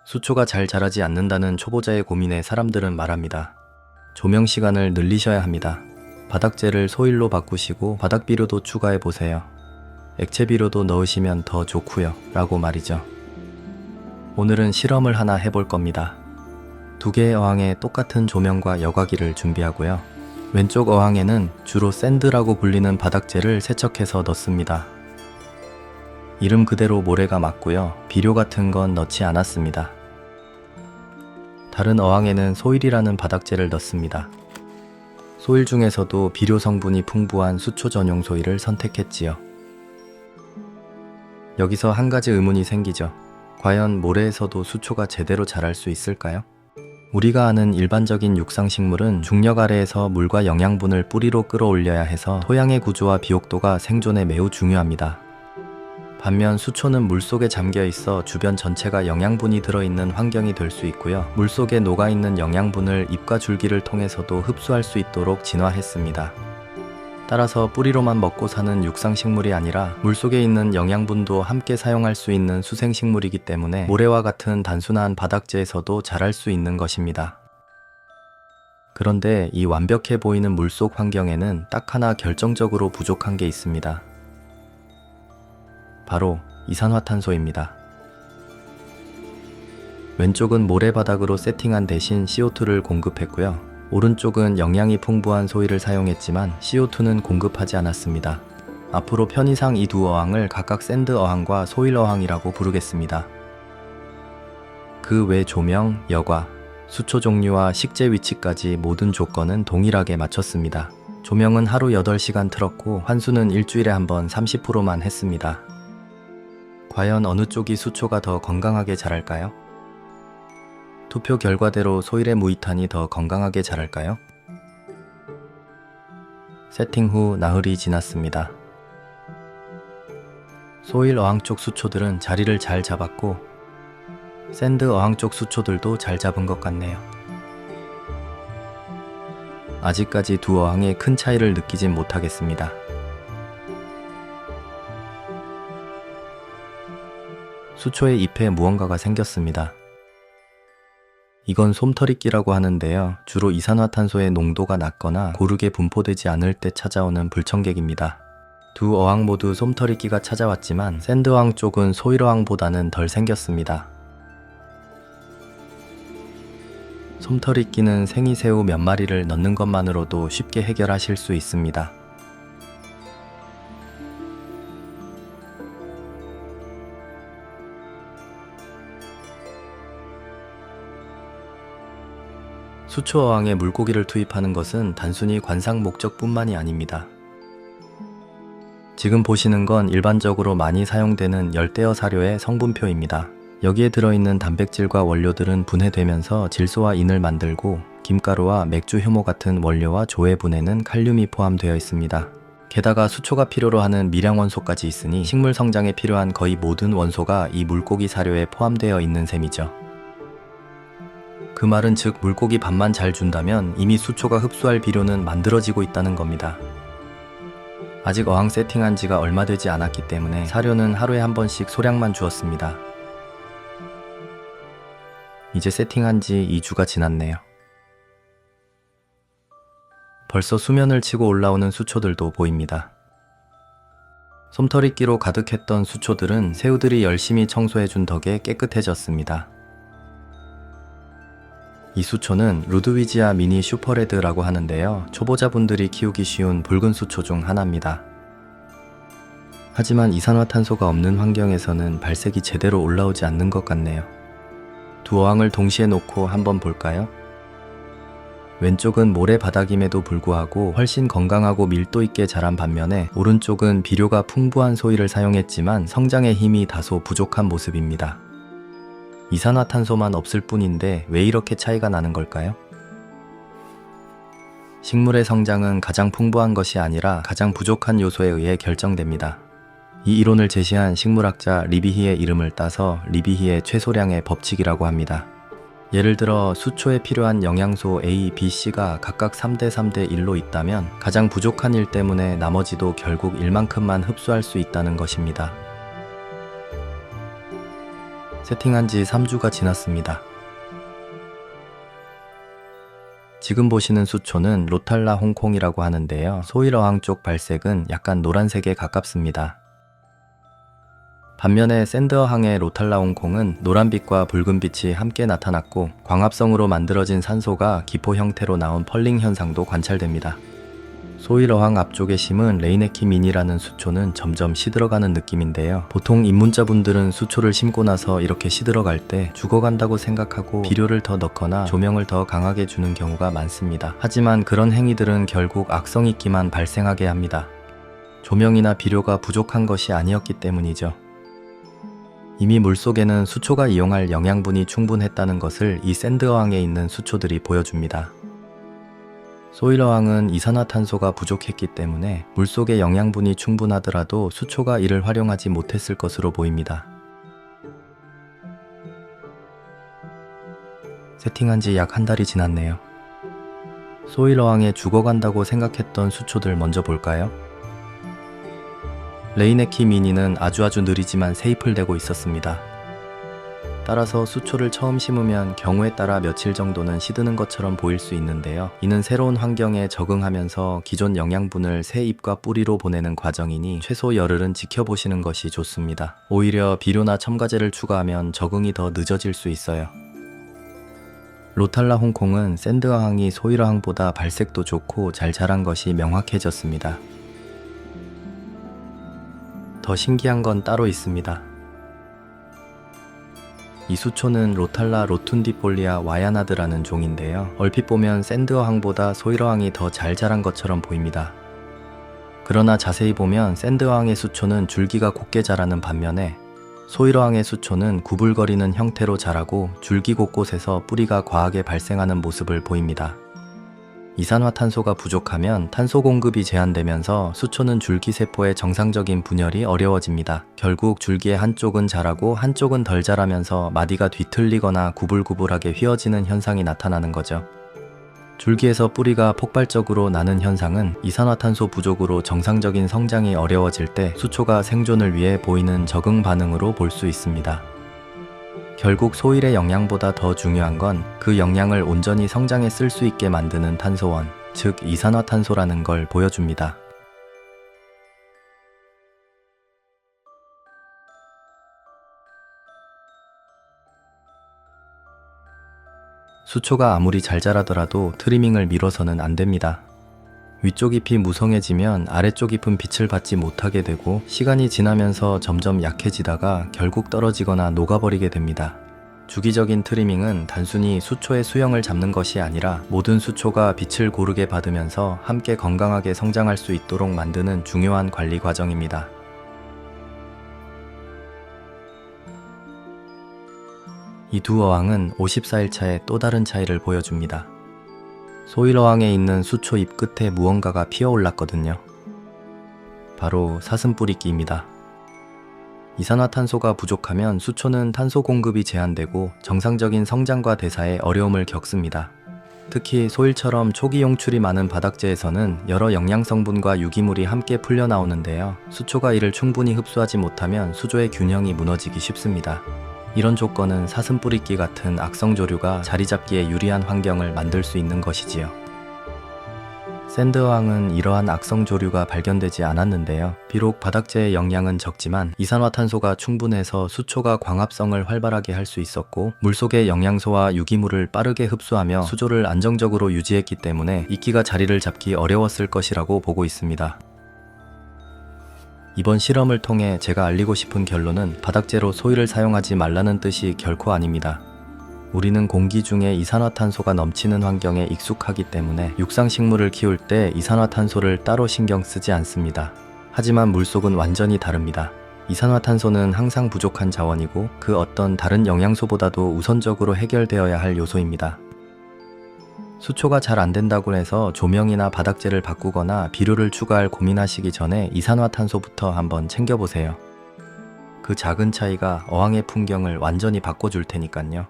수초가 잘 자라지 않는다는 초보자의 고민에 사람들은 말합니다. 조명 시간을 늘리셔야 합니다. 바닥재를 소일로 바꾸시고 바닥비료도 추가해보세요. 액체비료도 넣으시면 더 좋고요 라고 말이죠. 오늘은 실험을 하나 해볼 겁니다. 두 개의 어항에 똑같은 조명과 여과기를 준비하고요. 왼쪽 어항에는 주로 샌드라고 불리는 바닥재를 세척해서 넣습니다. 이름 그대로 모래가 맞고요. 비료 같은 건 넣지 않았습니다. 다른 어항에는 소일이라는 바닥재를 넣습니다. 소일 중에서도 비료 성분이 풍부한 수초 전용 소일을 선택했지요. 여기서 한 가지 의문이 생기죠. 과연 모래에서도 수초가 제대로 자랄 수 있을까요? 우리가 아는 일반적인 육상식물은 중력 아래에서 물과 영양분을 뿌리로 끌어올려야 해서 토양의 구조와 비옥도가 생존에 매우 중요합니다. 반면 수초는 물속에 잠겨 있어 주변 전체가 영양분이 들어있는 환경이 될 수 있고요. 물속에 녹아있는 영양분을 잎과 줄기를 통해서도 흡수할 수 있도록 진화했습니다. 따라서 뿌리로만 먹고 사는 육상식물이 아니라 물속에 있는 영양분도 함께 사용할 수 있는 수생식물이기 때문에 모래와 같은 단순한 바닥재에서도 자랄 수 있는 것입니다. 그런데 이 완벽해 보이는 물속 환경에는 딱 하나 결정적으로 부족한 게 있습니다. 바로 이산화탄소입니다. 왼쪽은 모래바닥으로 세팅한 대신 CO2를 공급했고요. 오른쪽은 영양이 풍부한 소일을 사용했지만 CO2는 공급하지 않았습니다. 앞으로 편의상 이 두 어항을 각각 샌드 어항과 소일 어항이라고 부르겠습니다. 그 외 조명, 여과, 수초 종류와 식재 위치까지 모든 조건은 동일하게 맞췄습니다. 조명은 하루 8시간 틀었고 환수는 일주일에 한 번 30%만 했습니다. 과연 어느 쪽이 수초가 더 건강하게 자랄까요? 투표 결과대로 소일의 무이탄이 더 건강하게 자랄까요? 세팅 후 나흘이 지났습니다. 소일 어항 쪽 수초들은 자리를 잘 잡았고 샌드 어항 쪽 수초들도 잘 잡은 것 같네요. 아직까지 두 어항에 큰 차이를 느끼진 못하겠습니다. 수초의 잎에 무언가가 생겼습니다. 이건 솜터리끼라고 하는데요. 주로 이산화탄소의 농도가 낮거나 고르게 분포되지 않을 때 찾아오는 불청객입니다. 두 어항 모두 솜터리끼가 찾아왔지만 샌드 어항 쪽은 소일 어항보다는 덜 생겼습니다. 솜터리끼는 생이새우 몇 마리를 넣는 것만으로도 쉽게 해결하실 수 있습니다. 수초 어항에 물고기를 투입하는 것은 단순히 관상 목적뿐만이 아닙니다. 지금 보시는 건 일반적으로 많이 사용되는 열대어 사료의 성분표입니다. 여기에 들어있는 단백질과 원료들은 분해되면서 질소와 인을 만들고 김가루와 맥주 효모 같은 원료와 조해분에는 칼륨이 포함되어 있습니다. 게다가 수초가 필요로 하는 미량 원소까지 있으니 식물 성장에 필요한 거의 모든 원소가 이 물고기 사료에 포함되어 있는 셈이죠. 그 말은 즉 물고기 밥만 잘 준다면 이미 수초가 흡수할 비료는 만들어지고 있다는 겁니다. 아직 어항 세팅한 지가 얼마 되지 않았기 때문에 사료는 하루에 한 번씩 소량만 주었습니다. 이제 세팅한 지 2주가 지났네요. 벌써 수면을 치고 올라오는 수초들도 보입니다. 솜터리끼로 가득했던 수초들은 새우들이 열심히 청소해준 덕에 깨끗해졌습니다. 이 수초는 루드위지아 미니 슈퍼레드라고 하는데요. 초보자분들이 키우기 쉬운 붉은 수초 중 하나입니다. 하지만 이산화탄소가 없는 환경에서는 발색이 제대로 올라오지 않는 것 같네요. 두 어항을 동시에 놓고 한번 볼까요? 왼쪽은 모래바닥임에도 불구하고 훨씬 건강하고 밀도 있게 자란 반면에 오른쪽은 비료가 풍부한 소일을 사용했지만 성장의 힘이 다소 부족한 모습입니다. 이산화탄소만 없을 뿐인데 왜 이렇게 차이가 나는 걸까요? 식물의 성장은 가장 풍부한 것이 아니라 가장 부족한 요소에 의해 결정됩니다. 이 이론을 제시한 식물학자 리비히의 이름을 따서 리비히의 최소량의 법칙이라고 합니다. 예를 들어 수초에 필요한 영양소 A, B, C가 각각 3대 3대 1로 있다면 가장 부족한 일 때문에 나머지도 결국 1만큼만 흡수할 수 있다는 것입니다. 세팅한 지 3주가 지났습니다. 지금 보시는 수초는 로탈라 홍콩이라고 하는데요. 소일어항 쪽 발색은 약간 노란색에 가깝습니다. 반면에 샌드어항의 로탈라 홍콩은 노란빛과 붉은빛이 함께 나타났고 광합성으로 만들어진 산소가 기포 형태로 나온 펄링 현상도 관찰됩니다. 소일어항 앞쪽에 심은 레이네키 미니라는 수초는 점점 시들어가는 느낌인데요. 보통 입문자분들은 수초를 심고 나서 이렇게 시들어갈 때 죽어간다고 생각하고 비료를 더 넣거나 조명을 더 강하게 주는 경우가 많습니다. 하지만 그런 행위들은 결국 악성이끼만 발생하게 합니다. 조명이나 비료가 부족한 것이 아니었기 때문이죠. 이미 물속에는 수초가 이용할 영양분이 충분했다는 것을 이 샌드어항에 있는 수초들이 보여줍니다. 소일어항은 이산화탄소가 부족했기 때문에 물속의 영양분이 충분하더라도 수초가 이를 활용하지 못했을 것으로 보입니다. 세팅한 지 약 한 달이 지났네요. 소일어항에 죽어간다고 생각했던 수초들 먼저 볼까요? 레이네키 미니는 아주 느리지만 새잎을 내고 있었습니다. 따라서 수초를 처음 심으면 경우에 따라 며칠 정도는 시드는 것처럼 보일 수 있는데요. 이는 새로운 환경에 적응하면서 기존 영양분을 새 잎과 뿌리로 보내는 과정이니 최소 열흘은 지켜보시는 것이 좋습니다. 오히려 비료나 첨가제를 추가하면 적응이 더 늦어질 수 있어요. 로탈라 홍콩은 샌드어항이 소일어항보다 발색도 좋고 잘 자란 것이 명확해졌습니다. 더 신기한 건 따로 있습니다. 이 수초는 로탈라 로툰디폴리아 와야나드라는 종인데요. 얼핏 보면 샌드어항보다 소일어항이 더 잘 자란 것처럼 보입니다. 그러나 자세히 보면 샌드어항의 수초는 줄기가 곱게 자라는 반면에 소일어항의 수초는 구불거리는 형태로 자라고 줄기 곳곳에서 뿌리가 과하게 발생하는 모습을 보입니다. 이산화탄소가 부족하면 탄소 공급이 제한되면서 수초는 줄기세포의 정상적인 분열이 어려워집니다. 결국 줄기의 한쪽은 자라고 한쪽은 덜 자라면서 마디가 뒤틀리거나 구불구불하게 휘어지는 현상이 나타나는 거죠. 줄기에서 뿌리가 폭발적으로 나는 현상은 이산화탄소 부족으로 정상적인 성장이 어려워질 때 수초가 생존을 위해 보이는 적응 반응으로 볼 수 있습니다. 결국 소일의 영양보다 더 중요한 건 그 영양을 온전히 성장에 쓸 수 있게 만드는 탄소원, 즉 이산화탄소라는 걸 보여줍니다. 수초가 아무리 잘 자라더라도 트리밍을 미뤄서는 안 됩니다. 위쪽 잎이 무성해지면 아래쪽 잎은 빛을 받지 못하게 되고 시간이 지나면서 점점 약해지다가 결국 떨어지거나 녹아버리게 됩니다. 주기적인 트리밍은 단순히 수초의 수영을 잡는 것이 아니라 모든 수초가 빛을 고르게 받으면서 함께 건강하게 성장할 수 있도록 만드는 중요한 관리 과정입니다. 이 두 어항은 54일 차에 또 다른 차이를 보여줍니다. 소일어항에 있는 수초 잎 끝에 무언가가 피어올랐거든요. 바로 사슴뿌리끼입니다. 이산화탄소가 부족하면 수초는 탄소 공급이 제한되고 정상적인 성장과 대사에 어려움을 겪습니다. 특히 소일처럼 초기 용출이 많은 바닥재에서는 여러 영양성분과 유기물이 함께 풀려 나오는데요. 수초가 이를 충분히 흡수하지 못하면 수조의 균형이 무너지기 쉽습니다. 이런 조건은 사슴뿌리끼 같은 악성조류가 자리잡기에 유리한 환경을 만들 수 있는 것이지요. 샌드어항은 이러한 악성조류가 발견되지 않았는데요. 비록 바닥재의 영양은 적지만 이산화탄소가 충분해서 수초가 광합성을 활발하게 할 수 있었고 물속의 영양소와 유기물을 빠르게 흡수하며 수조를 안정적으로 유지했기 때문에 이끼가 자리를 잡기 어려웠을 것이라고 보고 있습니다. 이번 실험을 통해 제가 알리고 싶은 결론은 바닥재로 소일을 사용하지 말라는 뜻이 결코 아닙니다. 우리는 공기 중에 이산화탄소가 넘치는 환경에 익숙하기 때문에 육상식물을 키울 때 이산화탄소를 따로 신경 쓰지 않습니다. 하지만 물속은 완전히 다릅니다. 이산화탄소는 항상 부족한 자원이고 그 어떤 다른 영양소보다도 우선적으로 해결되어야 할 요소입니다. 수초가 잘 안된다고 해서 조명이나 바닥재를 바꾸거나 비료를 추가할 고민하시기 전에 이산화탄소부터 한번 챙겨보세요. 그 작은 차이가 어항의 풍경을 완전히 바꿔줄 테니까요.